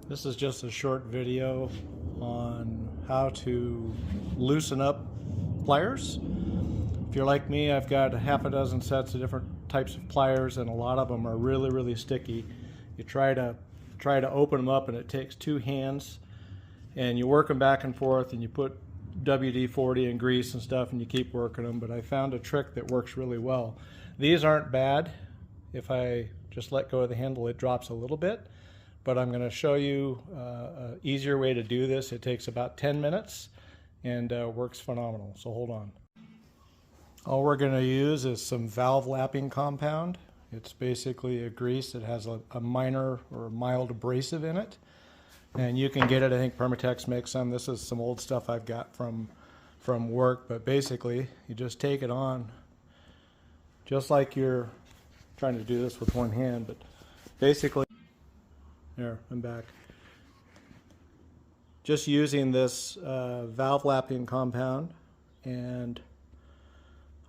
This is just a short video on how to loosen up pliers. If you're like me, I've got half a dozen sets of different types of pliers, and a lot of them are really sticky. You try to open them up, and it takes two hands, and you work them back and forth, and you put WD-40 and grease and stuff, and you keep working them. But I found a trick that works really well. These aren't bad. If I just let go of the handle, it drops a little bit. But I'm going to show you an easier way to do this. It takes about 10 minutes and works phenomenal. So hold on. All we're going to use is some valve lapping compound. It's basically a grease that has a minor or mild abrasive in it. And you can get it, I think Permatex makes some. This is some old stuff I've got from work. But basically, you just take it on just like you're trying to do this with one hand. But basically, there, I'm back. Just using this valve lapping compound, and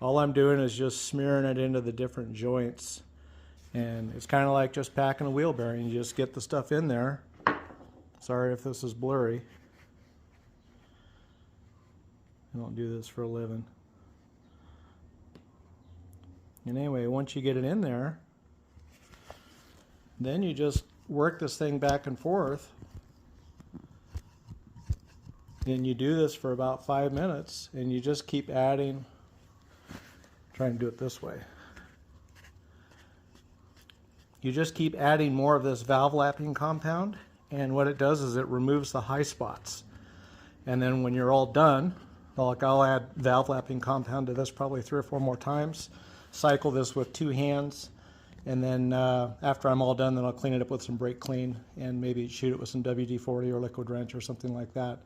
all I'm doing is just smearing it into the different joints. And it's kind of like just packing a wheel bearing. You just get the stuff in there. Sorry if this is blurry. I don't do this for a living. And anyway, once you get it in there, then you just work this thing back and forth, and you do this for about 5 minutes, and you just keep adding. Trying to do it this way. You just keep adding more of this valve lapping compound, and what it does is it removes the high spots. And then when you're all done, like I'll add valve lapping compound to this probably 3 or 4 more times, cycle this with 2 hands. And then after I'm all done, then I'll clean it up with some brake clean and maybe shoot it with some WD-40 or liquid wrench or something like that.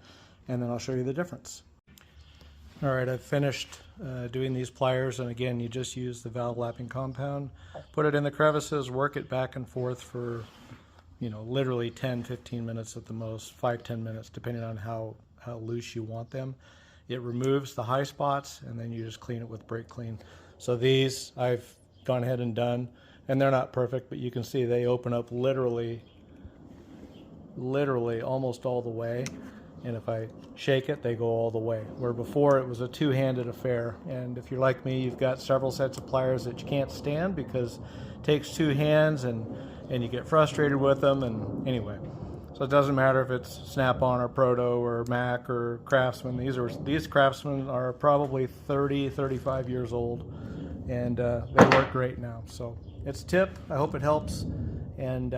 And then I'll show you the difference. All right, I've finished doing these pliers. And again, you just use the valve lapping compound, put it in the crevices, work it back and forth for, literally 10-15 minutes at the most, 5-10 minutes, depending on how loose you want them. It removes the high spots, and then you just clean it with brake clean. So these I've gone ahead and done. And they're not perfect, but you can see they open up literally almost all the way. And if I shake it, they go all the way. Where before it was a two-handed affair. And if you're like me, you've got several sets of pliers that you can't stand because it takes 2 hands, and you get frustrated with them. And anyway, so it doesn't matter if it's Snap-on or Proto or Mac or Craftsman. These Craftsman are probably 30-35 years old, and they work great now. So it's a tip. I hope it helps. And